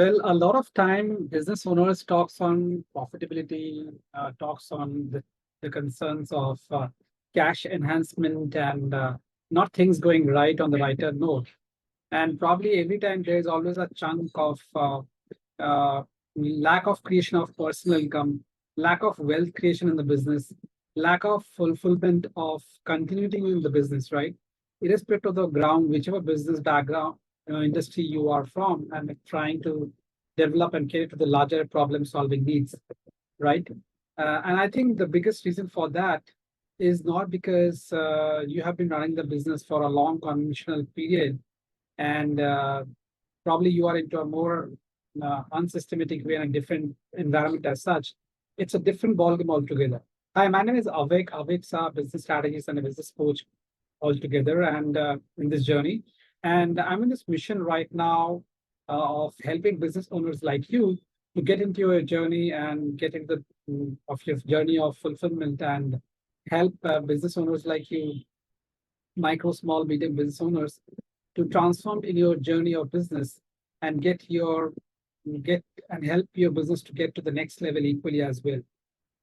Well, a lot of time business owners talks on profitability, talks on the concerns of cash enhancement and not things going right on the righter note. And probably every time there's always a chunk of uh, lack of creation of personal income, lack of wealth creation in the business, lack of fulfillment of continuity in the business, right? Irrespective of the ground, whichever business background, industry you are from, and trying to develop and cater to the larger problem solving needs, right? And I think the biggest reason for that is not because you have been running the business for a long conventional period and probably you are into a more unsystematic way and a different environment as such. It's a different ballgame altogether. Hi, my name is Avik. Avik's a business strategist and a business coach altogether, and in this journey. And I'm in this mission right now of helping business owners like you to get into your journey and get into the of your journey of fulfillment and help business owners like you, micro, small, medium business owners, to transform in your journey of business and get and help your business to get to the next level equally as well,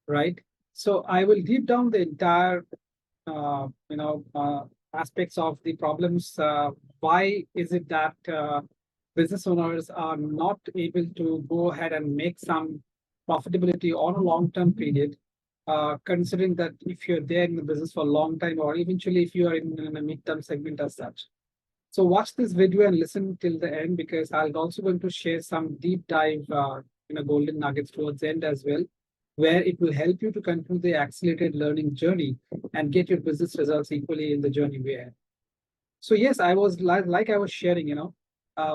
right? So I will deep down the entire aspects of the problems. Why is it that business owners are not able to go ahead and make some profitability on a long-term period, considering that if you're there in the business for a long time, or eventually if you are in a mid-term segment as such. So watch this video and listen till the end, because I'll also going to share some deep dive, golden nuggets towards the end as well, where it will help you to continue the accelerated learning journey and get your business results equally in the journey we have. So yes, I was like I was sharing,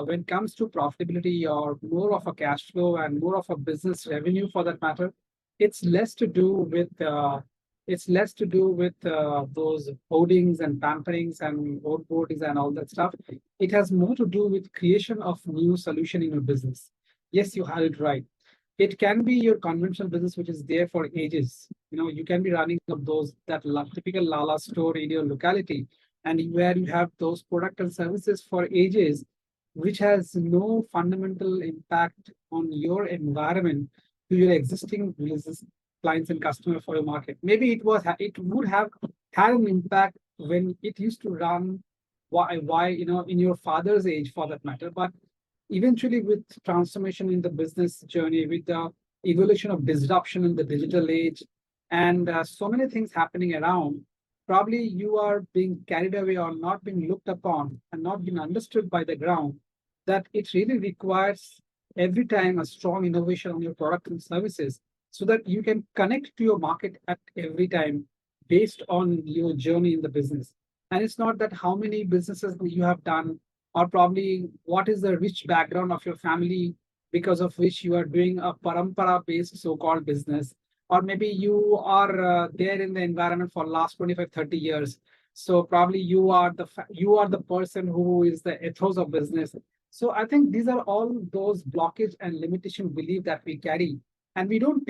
when it comes to profitability or more of a cash flow and more of a business revenue for that matter, it's less to do with those hoardings and pamperings and boardings and all that stuff. It has more to do with creation of new solution in your business. Yes, you had it right. It can be your conventional business, which is there for ages. You can be running up that typical Lala store in your locality, and where you have those product and services for ages, which has no fundamental impact on your environment to your existing business clients and customer for your market. Maybe it would have had an impact when it used to run why in your father's age for that matter. But eventually with transformation in the business journey, with the evolution of disruption in the digital age, and so many things happening around, probably you are being carried away or not being looked upon and not being understood by the ground, that it really requires every time a strong innovation on your product and services, so that you can connect to your market at every time based on your journey in the business. And it's not that how many businesses you have done, or probably what is the rich background of your family because of which you are doing a parampara based so-called business, or maybe you are there in the environment for last 25, 30 years. So probably you are the person who is the ethos of business. So I think these are all those blockage and limitation belief that we carry, and we don't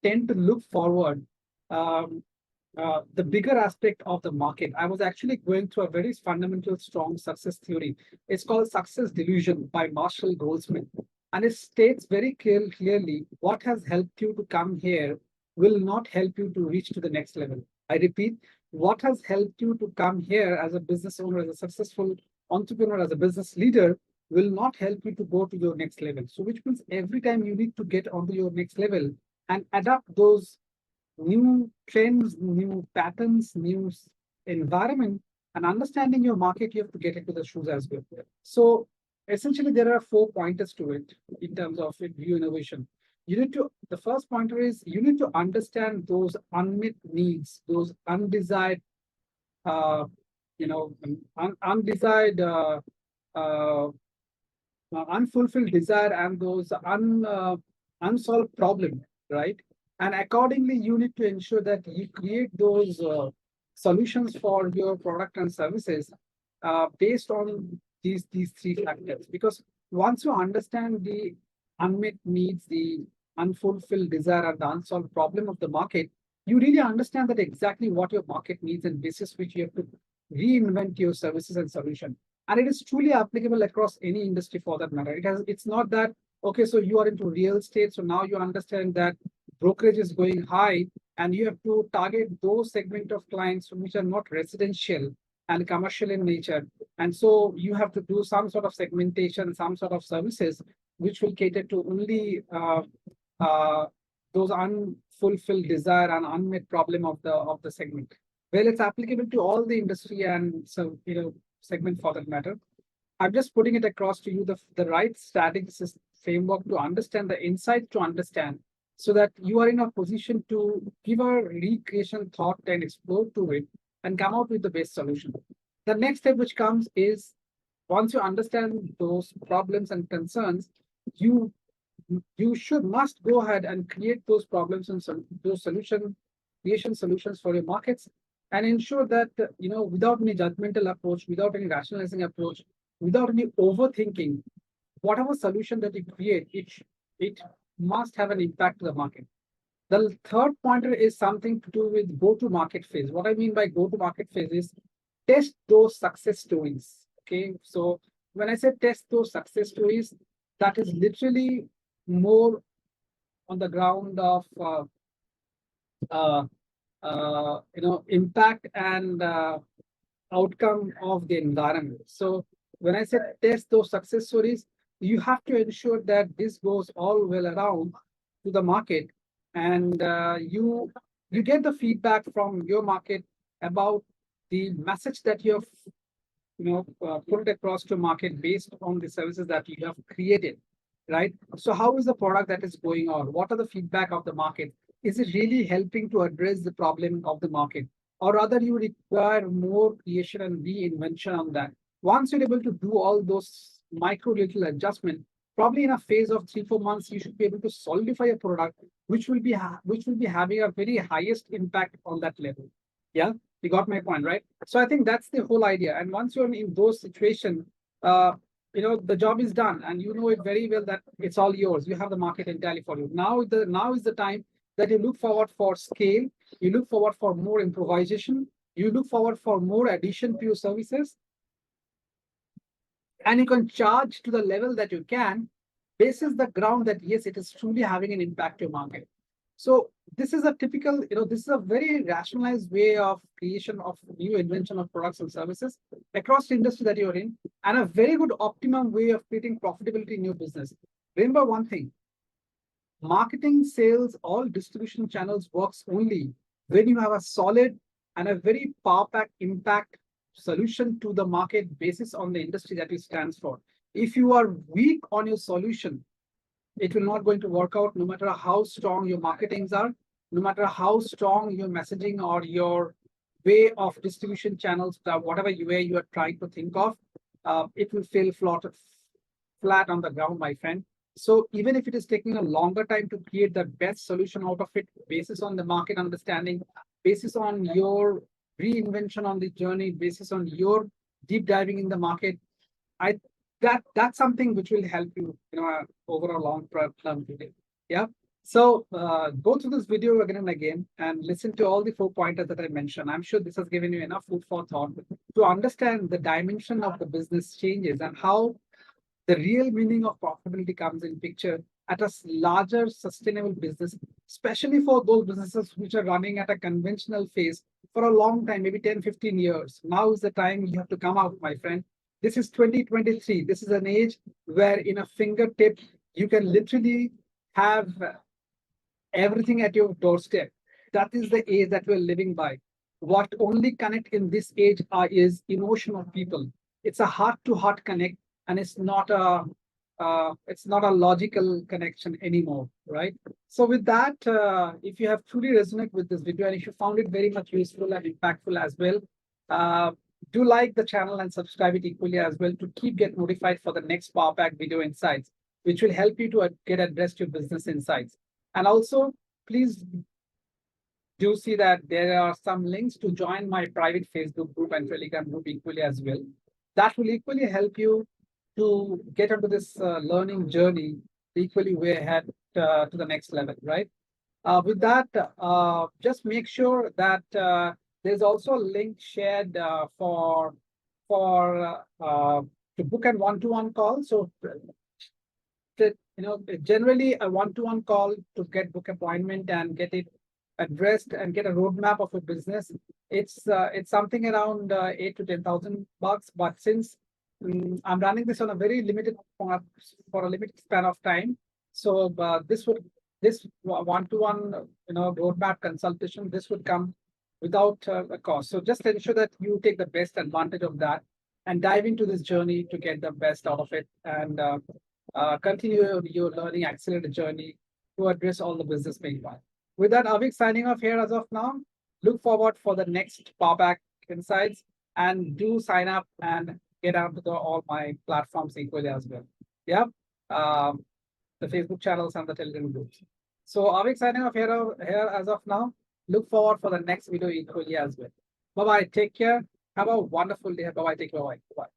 tend to look forward the bigger aspect of the market. I was actually going through a very fundamental, strong success theory. It's called Success Delusion by Marshall Goldsmith. And it states very clearly what has helped you to come here will not help you to reach to the next level. I repeat, what has helped you to come here as a business owner, as a successful entrepreneur, as a business leader, will not help you to go to your next level. So which means every time you need to get onto your next level and adapt those new trends, new patterns, new environment, and understanding your market, you have to get into the shoes as well. So essentially, there are 4 pointers to it in terms of view innovation. The first pointer is you need to understand those unmet needs, those undesired, undesired, unfulfilled desire, and those unsolved problem, right? And accordingly, you need to ensure that you create those solutions for your product and services based on these 3 factors. Because once you understand the unmet needs, the unfulfilled desire, and the unsolved problem of the market, you really understand that exactly what your market needs, and basis which you have to reinvent your services and solution. And it is truly applicable across any industry for that matter. It's not that Okay, so you are into real estate. So now you understand that brokerage is going high and you have to target those segment of clients which are not residential and commercial in nature. And so you have to do some sort of segmentation, some sort of services which will cater to only uh, those unfulfilled desire and unmet problem of the segment. Well, it's applicable to all the industry and so segment for that matter. I'm just putting it across to you the right strategy framework to understand the insight to understand so that you are in a position to give a recreation thought and explore to it and come out with the best solution. The next step which comes is once you understand those problems and concerns, you you should must go ahead and create those problems and those creation solutions for your markets and ensure that without any judgmental approach, without any rationalizing approach, without any overthinking, whatever solution that you create, it must have an impact to the market. The third pointer is something to do with go-to-market phase. What I mean by go-to-market phase is test those success stories. Okay, so when I say test those success stories, that is literally more on the ground of uh, impact and outcome of the environment. So when I say test those success stories, you have to ensure that this goes all well around to the market, and you get the feedback from your market about the message that you have put it across to market based on the services that you have created, right? So how is the product that is going on? What are the feedback of the market? Is it really helping to address the problem of the market? Or rather you require more creation and reinvention on that. Once you're able to do all those micro little adjustment, probably in a phase of 3 4 months, you should be able to solidify a product which will be having a very highest impact on that level. Yeah, you got my point, right? So I think that's the whole idea. And once you're in those situations, the job is done, and you know it very well that it's all yours. You have the market entirely for you. Now is the time that you look forward for scale. You look forward for more improvisation. You look forward for more addition to your services, and you can charge to the level that you can. Basis the ground that yes, it is truly having an impact to your market. So this is a typical, this is a very rationalized way of creation of new invention of products and services across the industry that you're in, and a very good optimum way of creating profitability in your business. Remember one thing, marketing, sales, all distribution channels works only when you have a solid and a very power-packed impact solution to the market basis on the industry that it stands for. If you are weak on your solution, it will not going to work out no matter how strong your marketings are, no matter how strong your messaging or your way of distribution channels, whatever way you are trying to think of, it will fail flat on the ground, my friend. So even if it is taking a longer time to create the best solution out of it, basis on the market understanding, basis on your reinvention on the journey, basis on your deep diving in the market, I that's something which will help you, over a long term today. Yeah. So go through this video again and again and listen to all the 4 pointers that I mentioned. I'm sure this has given you enough food for thought to understand the dimension of the business changes and how the real meaning of profitability comes in picture at a larger sustainable business, especially for those businesses which are running at a conventional phase for a long time, maybe 10, 15 years. Now is the time you have to come out, my friend. This is 2023. This is an age where in a fingertip, you can literally have everything at your doorstep. That is the age that we're living by. What only connect in this age is emotional people. It's a heart-to-heart connect, and it's not a logical connection anymore, right? So with that, if you have truly resonated with this video and if you found it very much useful and impactful as well, do like the channel and subscribe it equally as well to get notified for the next Power Pack video insights, which will help you to get addressed your business insights. And also, please do see that there are some links to join my private Facebook group and Telegram group equally as well. That will equally help you to get into this learning journey equally way ahead to the next level, right? With that, just make sure that there's also a link shared for to book a one-to-one call. So generally a one-to-one call to get book appointment and get it addressed and get a roadmap of a business. It's something around 8 to 10,000 bucks. But since I'm running this on a very limited for a limited span of time, so this one-to-one roadmap consultation, this would come without a cost. So just ensure that you take the best advantage of that and dive into this journey to get the best out of it, and continue your learning accelerated journey to address all the business pain points. With that, Avik signing off here as of now. Look forward for the next Powerback Insights, and do sign up and get out to all my platforms equally as well. Yeah, the Facebook channels and the Telegram groups. So Avik signing off here as of now. Look forward for the next video equally as well. Bye bye. Take care. Have a wonderful day. Bye bye. Take care. Bye bye.